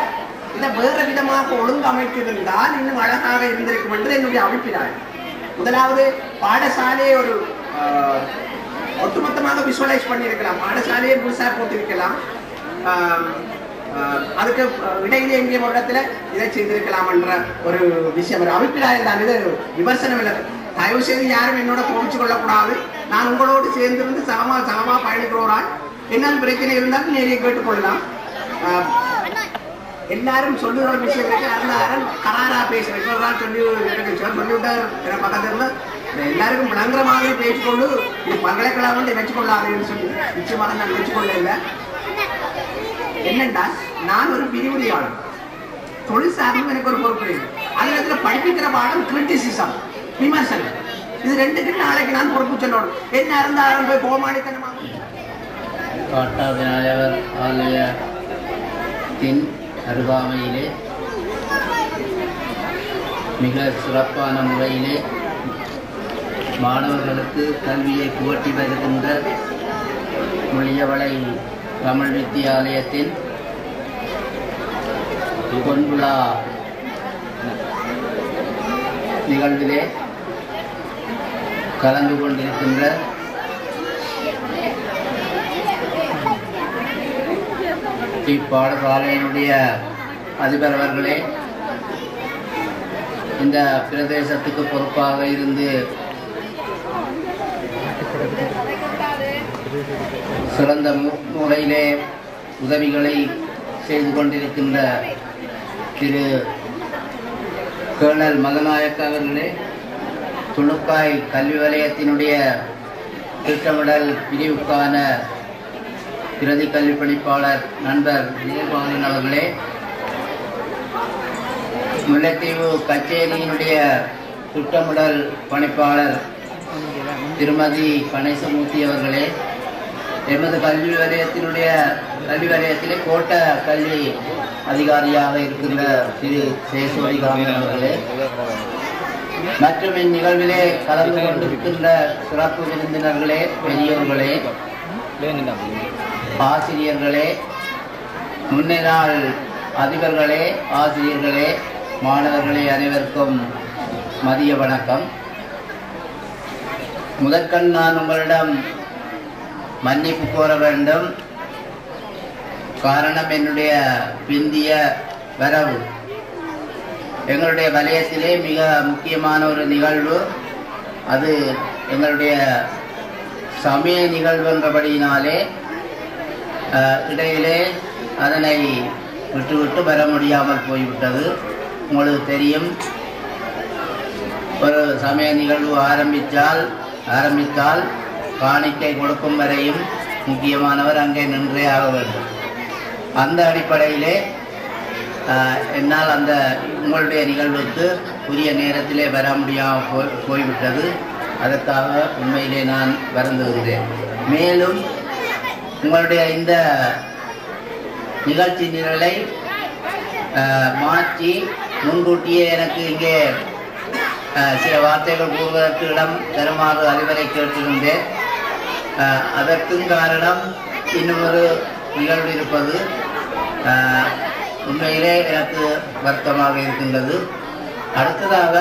இதை வேறு விதமாக ஒழுங்கமைத்திருந்தால் இன்னும் அழகாக இருந்திருக்கும் என்று என்னுடைய அபிப்பிராயம். முதலாவது பாடசாலையை ஒரு ஒட்டுமொத்தமாக விஷுவலைஸ் பண்ணியிருக்கலாம், பாடசாலையை முழுசாக போட்டிருக்கலாம், அதுக்கு இடையிலே எங்கேயும் ஒரு இடத்துல இதை செய்திருக்கலாம் என்ற ஒரு விஷயம், ஒரு அபிப்பிராயம் தான். இது விமர்சனம் இல்லை. தயவு செய்து யாரும் என்னோட கோபிச்சு கொள்ளக்கூடாது. நான் உங்களோடு சேர்ந்திருந்து சமமா பயணிக்கிறோரால் என்னால் பிரச்சனை இருந்தாலும் நேரே கேட்டுக்கொள்ளலாம். எல்லாரும் சொல்லுற ஒரு விஷயம் அருளாரன் கராரா பேசுறேன் சொல்லிவிட்டார் பக்கத்துல இருந்தா எல்லாருக்கும் விளங்குற மாதிரி பேசிக்கொண்டு இது பல்கலைக்கழகம் வச்சுக்கொள்ளாதுன்னு சொல்லி நிச்சயமாக நான் வச்சுக்கொள்ள இல்லை. என்னென்றால் நான் ஒரு விரிவுரையாளர், தொழில் சார்ந்தும் எனக்கு ஒரு பொறுப்பு இருக்கு. அதுல படிப்பிக்கிற பாடம் கிரிட்டிசிசம், விமர்சனம். இது ரெண்டுக்கு நாளைக்கு நான் பொறுப்பு சொல்லணும். என்ன இருந்தாலும் போய் கோமாளித்தனமாக விநாயகர் ஆலயத்தின் அருகாமையிலே மிக சிறப்பான முறையிலே மாணவர்களுக்கு கல்வியை புகட்டி வருகின்ற மொழியவளை தமிழ் வித்தியாலயத்தின் பொன்விழா நிகழ்விலே கலந்து கொண்டிருக்கின்ற இப்பாடசாலையினுடைய அதிபர் அவர்களே, இந்த பிரதேசத்துக்கு பொறுப்பாக இருந்து சிறந்த முறையிலே உதவிகளை செய்து கொண்டிருக்கின்ற திரு கேர்னல் மதநாயக்க அவர்களே, துணுக்காய் கல்வி வலயத்தினுடைய திட்டமிடல் பிரிவுக்கான பிரதி கல்வி பணிப்பாளர் நண்பர் விஜயபாலன் அவர்களே, முல்லைத்தீவு கச்சேரியினுடைய திட்டமிடல் பணிப்பாளர் திருமதி கணேசமூர்த்தி அவர்களே, எமது கல்வி வலயத்திலே கோட்ட கல்வி அதிகாரியாக இருக்கின்ற திரு சேசுவரிகாமன் அவர்களே, மற்றும் இந்நிகழ்விலே கலந்து கொண்டிருக்கின்ற சிறப்பு விருந்தினர்களே, பெரியோர்களே, ஆசிரியர்களே, முன்னாள் அதிபர்களே, ஆசிரியர்களே, மாணவர்களே, அனைவருக்கும் மதிய வணக்கம். முதற்கண் நான் உங்களிடம் மன்னிப்பு கோர வேண்டும். காரணம், என்னுடைய பிந்திய வரவு. எங்களுடைய வலயத்திலே மிக முக்கியமான ஒரு நிகழ்வு, அது எங்களுடைய சமய நிகழ்வு என்றபடியினாலே இடையிலே அதனை விட்டுவிட்டு வர முடியாமல் போய்விட்டது. உங்களுக்கு தெரியும், ஒரு சமய நிகழ்வு ஆரம்பித்தால் காணிக்கை கொடுக்கும் வரையும் முக்கியமானவர் அங்கே நின்றே ஆக வேண்டும். அந்த அடிப்படையிலே என்னால் அந்த உங்களுடைய நிகழ்வுக்கு உரிய நேரத்திலே வர முடியாமல் போய்விட்டது. அதற்காக உண்மையிலே நான் வருந்துகிறேன். மேலும் உங்களுடைய இந்த நிகழ்ச்சி நிரலை மாற்றி முன்கூட்டியே எனக்கு இங்கே சில வார்த்தைகள் கூறுவதற்கு இடம் தருமாறு அறிவுரை கேட்டிருந்தேன். அதற்கும் காரணம், இன்னும் ஒரு நிகழ்வு இருப்பது உண்மையிலே எனக்கு வருத்தமாக இருக்கின்றது. அடுத்ததாக,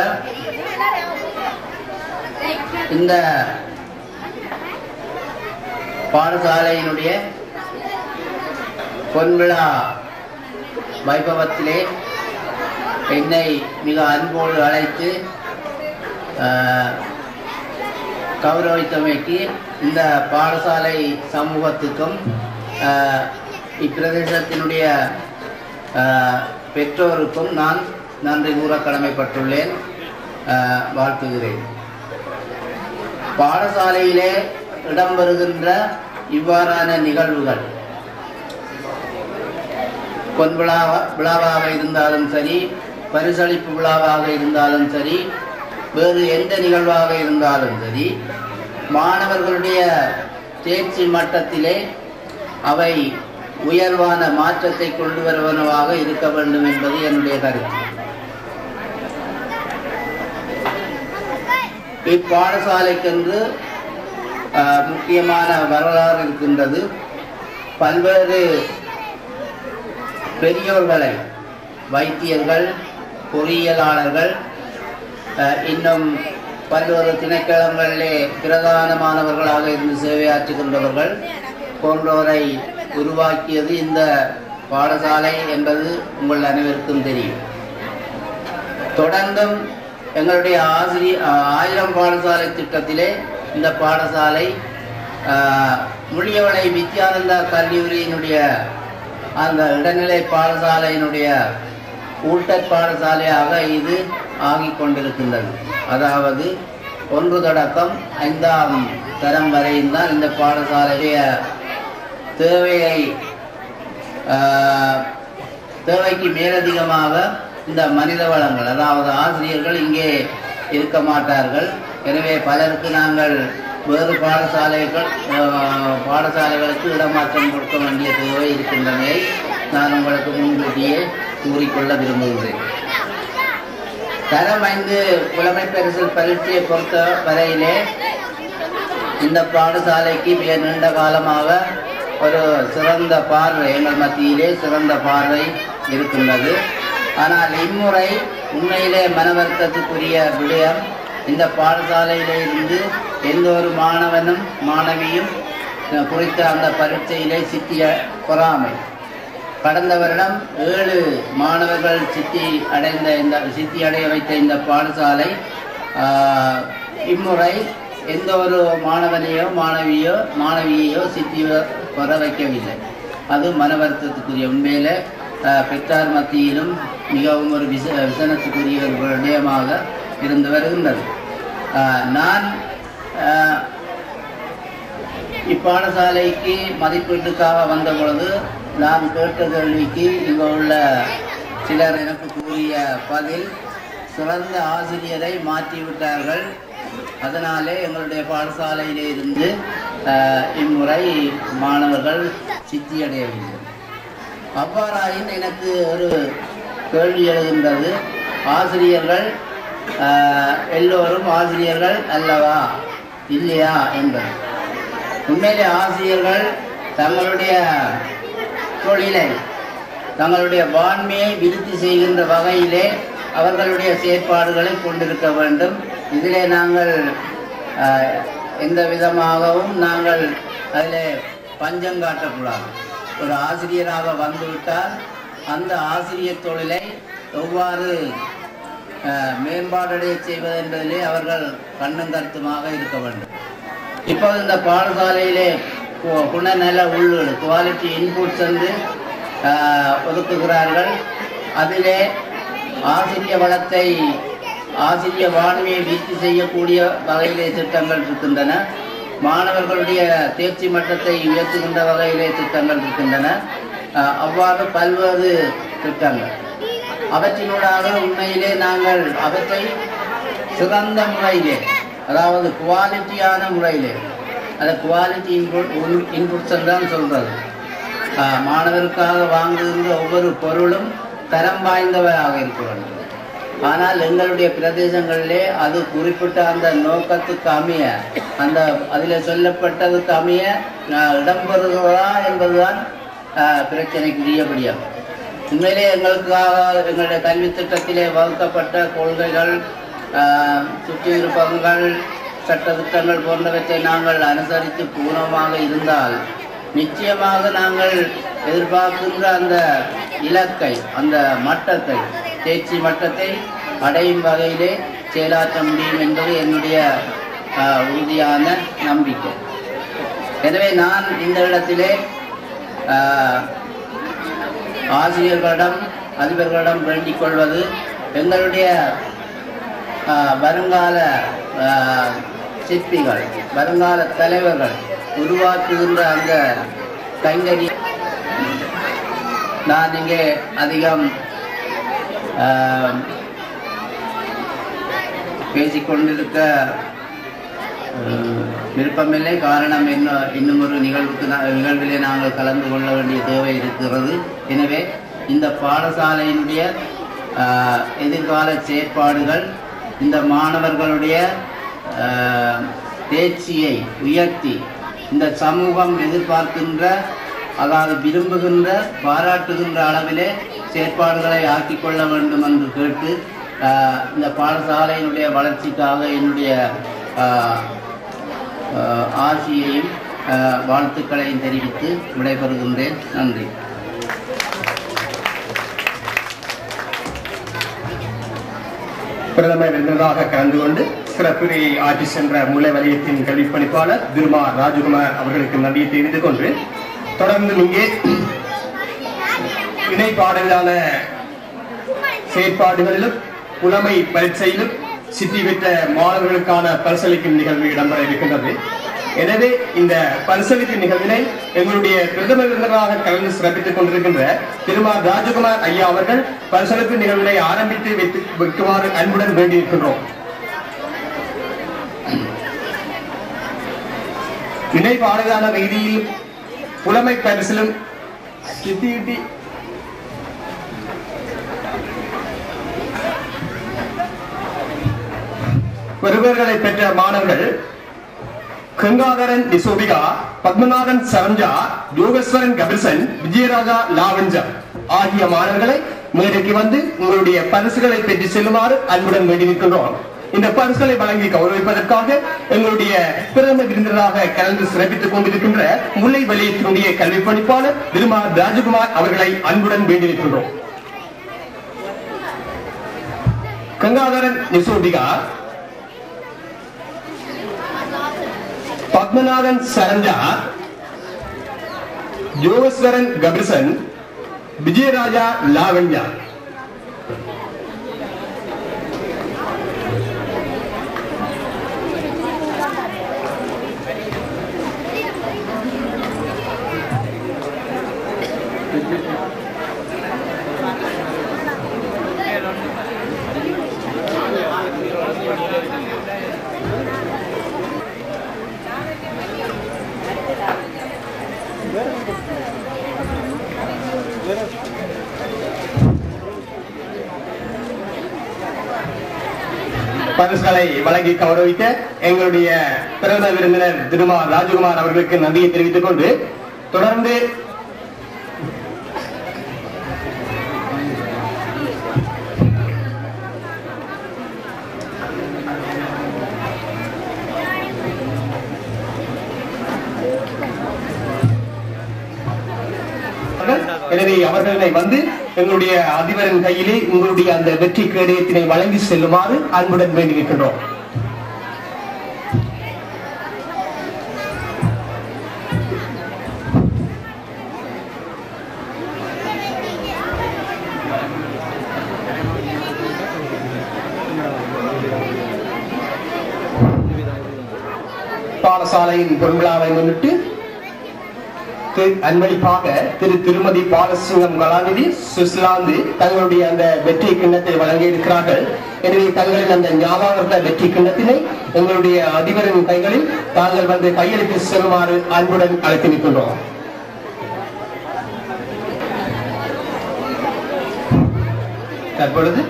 இந்த பாடசாலையினுடைய பொன்விழா வைபவத்திலே என்னை மிக அன்போடு அழைத்து கௌரவித்தமைக்கு இந்த பாடசாலை சமூகத்துக்கும் இப்பிரதேசத்தினுடைய பெற்றோருக்கும் நான் நன்றி கூற கடமைப்பட்டுள்ளேன். வாழ்த்துகிறேன். பாடசாலையிலே இடம்பெறுகின்ற இவ்வாறான நிகழ்வுகள் விழாவாக இருந்தாலும் சரி, பரிசளிப்பு விழாவாக இருந்தாலும் சரி, வேறு எந்த நிகழ்வாக இருந்தாலும் சரி, மாணவர்களுடைய தேர்ச்சி மட்டத்திலே அவை உயர்வான மாற்றத்தை கொண்டு வருவனவாக இருக்க வேண்டும் என்பது என்னுடைய கருத்து. இப்பாடசாலைக்கென்று முக்கியமான வரலாறு இருக்கின்றது. பல்வேறு பெரியோர்களை, வைத்தியர்கள், பொறியியலாளர்கள், இன்னும் பல்வேறு திணைக்களங்களிலே பிரதானமானவர்களாக இருந்து சேவையாற்றுகின்றவர்கள் போன்றோரை உருவாக்கியது இந்த பாடசாலை என்பது உங்கள் அனைவருக்கும் தெரியும். தொடர்ந்தும் எங்களுடைய 1000 பாடசாலை திட்டத்திலே இந்த பாடசாலை முள்ளியவளை வித்யானந்தா கல்லூரியினுடைய அந்த இடைநிலை பாடசாலையினுடைய ஊட்டற் பாடசாலையாக இது ஆகிக் கொண்டிருக்கின்றது. அதாவது 1 தொடக்கம் 5ஆம் தரம் வரையும் தான் இந்த பாடசாலைய தேவைக்கு மேலதிகமாக இந்த மனித வளங்கள், அதாவது ஆசிரியர்கள் இங்கே இருக்க மாட்டார்கள். எனவே பலருக்கு நாங்கள் வேறு பாடசாலைகளுக்கு இடமாற்றம் கொடுக்க வேண்டிய தேவை இருக்கின்றன. நான் உங்களுக்கு முன்கூட்டியே கூறிக்கொள்ள விரும்புகிறேன். தரம் 5 புலமை பரிசில் பரீட்சையை பொறுத்த வரையிலே இந்த பாடசாலைக்கு மிக நீண்ட காலமாக ஒரு சிறந்த பார்வை, எங்கள் மத்தியிலே சிறந்த பார்வை இருக்கின்றது. ஆனால் இம்முறை உண்மையிலே மனவர்த்தத்துக்குரிய விடயம், இந்த பாடசாலையிலே இருந்து எந்த ஒரு மாணவனும் மாணவியும் குறித்த அந்த பரீட்சையிலே சித்தி பெறாமல், கடந்த வருடம் 7 மாணவர்கள் சித்தி அடைய வைத்த இந்த பாடசாலை இம்முறை எந்த ஒரு மாணவனையோ மாணவியையோ சித்தி வர வைக்கவில்லை. அது மன வருத்தத்துக்குரிய உண்மையில பெற்றார் மத்தியிலும் மிகவும் ஒரு விசனத்துக்குரிய ஒரு விடயமாக இருந்து வருகின்றது. நான் இப்பாடசாலைக்கு மதிப்பீட்டுக்காக வந்த பொழுது நான் கேட்ட கேள்விக்கு இங்கு உள்ள சிலர் எனக்கு கூறிய பதில், சிறந்த ஆசிரியரை மாற்றிவிட்டார்கள், அதனாலே எங்களுடைய பாடசாலையிலே இருந்து இம்முறை மாணவர்கள் சித்தியடையவில்லை. அவ்வாறாயின் எனக்கு ஒரு கேள்வி எழுகின்றது, ஆசிரியர்கள் எல்லோரும் ஆசிரியர்கள் அல்லவா இல்லையா என்பது. உண்மையிலே ஆசிரியர்கள் தங்களுடைய தொழிலை தங்களுடைய வான்மையை விருத்தி செய்கின்ற வகையிலே அவர்களுடைய செயற்பாடுகளை கொண்டிருக்க வேண்டும். இதிலே நாங்கள் எந்த விதமாகவும் நாங்கள் அதில் பஞ்சம் காட்டக்கூடாது. ஒரு ஆசிரியராக வந்துவிட்டால் அந்த ஆசிரியர் தொழிலை எவ்வாறு மேம்பாடடைய செய்வது என்பதிலே அவர்கள் கண்ணும் கருத்துமாக இருக்க வேண்டும். இப்போது இந்த பாடசாலையிலே குணநல உள்ளீடு குவாலிட்டி இன்புட்ஸ் என்று ஒதுக்குகிறார்கள். அதிலே ஆசிரிய வளத்தை ஆசிரிய வாழ்மையை வீழ்ச்சி செய்யக்கூடிய வகையிலே திட்டங்கள் இருக்கின்றன. மாணவர்களுடைய தேர்ச்சி மட்டத்தை உயர்த்துகின்ற வகையிலே திட்டங்கள் இருக்கின்றன. அவ்வாறு பல்வேறு திட்டங்கள் அவற்றினூடாக உண்மையிலே நாங்கள் அவற்றை சிறந்த முறையிலே, அதாவது குவாலிட்டியான முறையிலே, அந்த குவாலிட்டி இன்புட்ஸ் தான் சொல்றது. மாணவருக்காக வாங்குகின்ற ஒவ்வொரு பொருளும் தரம் வாய்ந்தவையாக இருக்க வேண்டும். ஆனால் எங்களுடைய பிரதேசங்களிலே அது குறிப்பிட்ட அந்த நோக்கத்துக்கு அமைய, அந்த அதில் சொல்லப்பட்டதுக்கு அமைய இடம்பெறுகிறதா என்பதுதான் பிரச்சனைக்குரியபடியாகும். உண்மையிலே எங்களுடைய கல்வி திட்டத்திலே வகுக்கப்பட்ட கொள்கைகள், சுற்றியிருப்பங்கள், சட்டத்திட்டங்கள் போன்றவற்றை நாங்கள் அனுசரித்து பூர்ணமாக இருந்தால் நிச்சயமாக நாங்கள் எதிர்பார்க்கின்ற அந்த இலக்கை, அந்த மட்டத்தை, தேர்ச்சி மட்டத்தை அடையும் வகையிலே செயலாற்ற முடியும் என்பது என்னுடைய உறுதியான நம்பிக்கை. எனவே நான் இந்த இடத்திலே ஆசிரியர்களிடம், அதிபர்களிடம் வேண்டிக் கொள்வது, எங்களுடைய வருங்கால சிற்பிகள், வருங்கால தலைவர்கள் உருவாக்குகின்ற அந்த கைங்கறி நான் இங்கே அதிகம் பேசிக்கொண்டிருக்க விருப்பமில்லை. காரணம் இன்னும் ஒரு நிகழ்விலே நாங்கள் கலந்து கொள்ள வேண்டிய தேவை இருக்கிறது. எனவே இந்த பாடசாலையினுடைய எதிர்கால செயற்பாடுகள் இந்த மாணவர்களுடைய தேர்ச்சியை உயர்த்தி இந்த சமூகம் எதிர்பார்க்கின்ற, அதாவது விரும்புகின்ற, பாராட்டுகின்ற அளவிலே செயற்பாடுகளை ஆக்கிக்கொள்ள வேண்டும் என்று கேட்டு இந்த பாடசாலையினுடைய வளர்ச்சிக்காக என்னுடைய ஆசியையும் வாழ்த்துக்களையும் தெரிவித்து விடைபெறுகின்றேன். நன்றி. பிரதமர் விருந்தினராக கலந்து கொண்டு சிறப்புரையை ஆற்றி சென்ற முல்லை வலயத்தின் கல்விப் பணிப்பாளர் திருமா ராஜகுமார் அவர்களுக்கு நன்றியை தெரிந்து கொண்டு தொடர்ந்து இங்கே இணைப்பாடலான செயற்பாடுகளிலும் புலமை பரீட்சையிலும் சித்தி பெற்ற மாணவர்களுக்கான பரிசளிக்கும் நிகழ்வு இடம்பெற இருக்கின்றது. எனவே இந்த பரிசளிக்கும் நிகழ்வினை எங்களுடைய பிரதமர் விருந்தினராக கலந்து சிறப்பித்துக் கொண்டிருக்கின்ற திருமா ராஜகுமார் ஐயா அவர்கள் பரிசளிப்பு நிகழ்வினை ஆரம்பித்து வைக்குமாறு அன்புடன் வேண்டியிருக்கின்றோம். இணைப்பாடலான ரீதியில் புலமை பரிசிலும் சித்தியிட்டி பெறுவர்களை பெற்ற மாணவர்கள் கங்காதரன் நிசோபிகா, பத்மநாதன் சரஞ்சா, யோகேஸ்வரன் கபில்சன், விஜயராஜா லாவஞ்சா ஆகிய மாணவர்களை மேடைக்கு வந்து உங்களுடைய பரிசுகளை பெற்று செல்லுமாறு அன்புடன் வேண்டியிருக்கின்றோம். இந்த பரிசுகளை வழங்கி கௌரவிப்பதற்காக எங்களுடைய பிரதம விருந்தினராக கலந்து சிறப்பித்துக் கொண்டிருக்கின்ற முல்லை வலயத்தினுடைய கல்வி பணிப்பாளர் திருமா ராஜகுமார் அவர்களை அன்புடன் வேண்டியிருக்கின்றோம். கங்காதரன் நிசோபிகா, பத்மநாதன் சரஞ்சா, ஜோகஸ்வரன் கபிசன், விஜயராஜா லாவண்யா. பரிசுகளை வழங்கி கௌரவிக்க எங்களுடைய பிரதம விருந்தினர் திருமா ராஜகுமார் அவர்களுக்கு நன்றியை தெரிவித்துக் கொண்டு தொடர்ந்து எனவே அவர்களை வந்து எங்களுடைய அதிபரின் கையிலே உங்களுடைய அந்த வெற்றி கேடயத்தினை வழங்கி செல்லுமாறு அன்புடன் வேண்டியிருக்கின்றோம். பாடசாலையின் பொன்விழாவை முன்னிட்டு அன்பளிப்பாக திருமதி பாலசிங்கம் கலாநிதி சுவிட்சர்லாந்து தங்களுடைய அந்த வெற்றி கிண்ணத்தை வழங்கி இருக்கிறார்கள். எனவே தங்களின் அந்த ஞாபக வெற்றி கிண்ணத்தினை எங்களுடைய அதிபரின் கைகளில் தாங்கள் வந்து கையெழுத்து செல்லுமாறு அன்புடன் அழைத்து நிற்கின்றோம். தற்பொழுது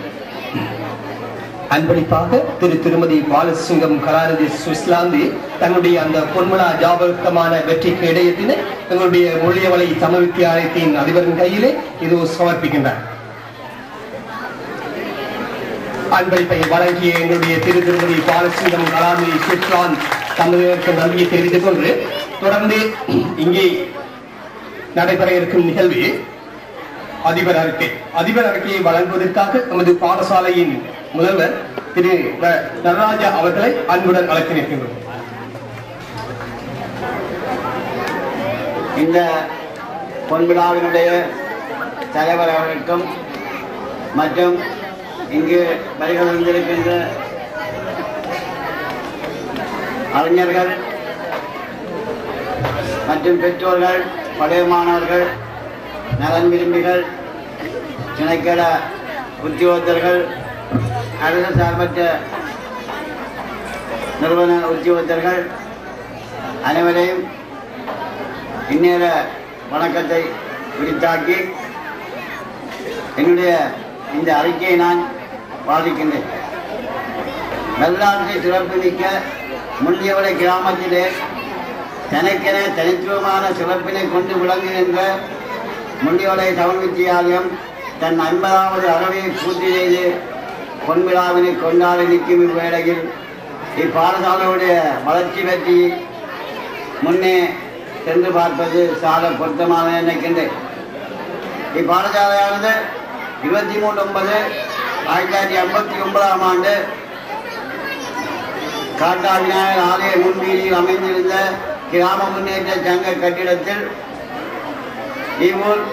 அன்பளிப்பாக திருமதி பாலசிங்கம் கலாநிதி சுவிட்சர்லாந்து தன்னுடைய அந்த பொன்விழா ஞாபகமான வெற்றி கேடயத்தினை எங்களுடைய மொழியவளை தமிழ் வித்தியாலயத்தின் அதிபரின் கையிலே இது சமர்ப்பிக்கின்றார். அன்பளிப்பை வழங்கிய எங்களுடைய திருமதி பாலசிங்கம் கலாநிதி சுவிட்சர்லாந்து தமிழருக்கு நன்றியை தெரிவித்துக் கொண்டு தொடர்ந்து இங்கே நடைபெற இருக்கும் நிகழ்வு அதிபர் அறிக்கையை வழங்குவதற்காக நமது பாடசாலையின் முதல்வர் திரு நடராஜா அவர்களை அன்புடன் அழைத்து நிற்கின்றோம். இந்த பொன்விழாவினுடைய தலைவர் அவர்களுக்கும் மற்றும் இங்கு வருகை வந்திருக்கின்ற அறிஞர்கள் மற்றும் பெற்றோர்கள், பழைய மாணவர்கள், நலன் விரும்பிகள், திணைக்கள உத்தியோகத்தர்கள், அரசு சார்பற்ற நிறுவன உத்தியோகத்தர்கள் அனைவரையும் இந்நேர வணக்கத்தை உரித்தாக்கி என்னுடைய இந்த அறிக்கையை நான் வாதிக்கின்றேன். வரலாற்றை சிறப்புமிக்க முள்ளியவளை கிராமத்திலே தனக்கென தனித்துவமான சிறப்பினை கொண்டு விளங்குகின்ற முள்ளியவளை தமிழ் வித்தியாலயம் தன் 50வது அறவையை பூர்த்தி செய்து பொன்விழாவினை கொண்டாடி நிற்கும் இவ்வேளையில் இப்பாடசாலையுடைய வளர்ச்சி பற்றி முன்னே சென்று பார்ப்பது சால பொருத்தமாக நினைக்கின்றேன். இப்பாடசாலையானது 23/9/1959 ஆண்டு காட்டா விநாயகர் ஆலய முன்வீதியில் அமைந்திருந்த கிராம முன்னேற்ற சங்க கட்டிடத்தில் இவ்வூர்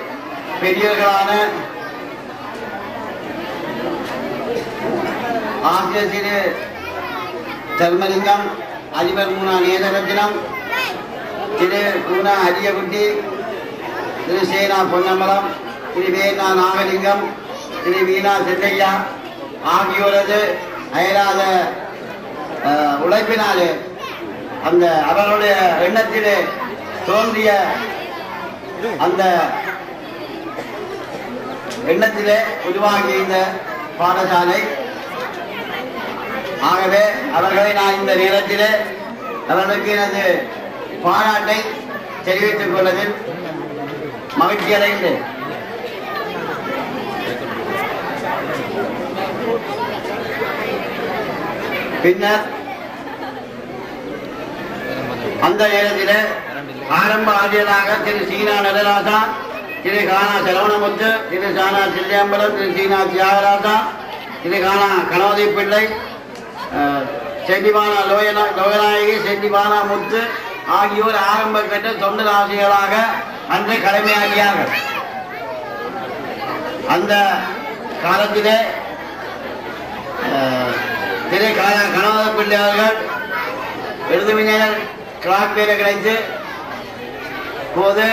பெரியவர்களான ஆசிரியர் திரு தர்மலிங்கம், அதிபர் மூனா நேதரத்தினம், திரு கூனா அரியகுட்டி, திரு சேனா பொன்னம்பலம், திரு வேணா நாகலிங்கம், திரு வீணா செல்லையா ஆகியோரது அயராத உழைப்பினாலே அந்த அவர்களுடைய எண்ணத்திலே தோன்றிய அந்த எண்ணத்திலே உருவாகிய இந்த பாடசாலை. ஆகவே அவர்களை நான் இந்த நேரத்திலே அவர்களுக்கு எனது பாராட்டை தெரிவித்துக் கொள்வதில் மகிழ்ச்சி அடைந்தேன். பின்னர் அந்த நேரத்திலே ஆரம்ப ஆசிரியராக திரு சீனா நடராசா, திரு கானா செலவனமுத்து, திரு சானா சில்லியம்பலம், திரு சீனா தியாகராசா, திரு கானா கணவதி பிள்ளை, செட்டிபானா லோகநாயகி, செட்டிபானா முத்து, ஆகியோர் ஆரம்ப கட்ட தொண்டர் ஆசிரியர்களாக அன்று கடமையாகியார்கள். அந்த காலத்திலே திரு கணவத பிள்ளையார்கள் எழுதுவிஞர் கிளாக் பேரை கிடைத்து போது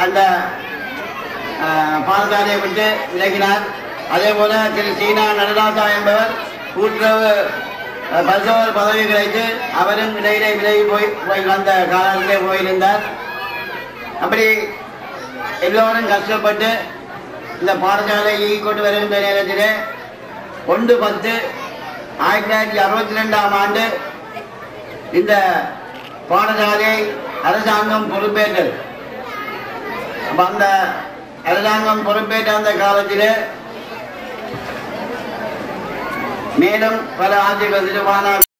அந்த பாடசாலையை விட்டு விலகினார். அதே போல திரு சீனா நடராஜா என்பவர் கூட்டுறவு பரிசோதர் பதவி கிடைத்து அவரும் இடையிலே விலகி போய் அந்த காலத்திலே போயிருந்தார். அப்படி எல்லோரும் கஷ்டப்பட்டு இந்த பாடசாலை இயங்கிக்கொண்டு வருகின்ற நேரத்திலே 1/10/1962 ஆண்டு இந்த பாடசாலையை அரசாங்கம் பொறுப்பேற்றது. அந்த அரசாங்கம் பொறுப்பேற்ற அந்த காலத்திலே மேலும் பல ஆட்சிகள் திருவான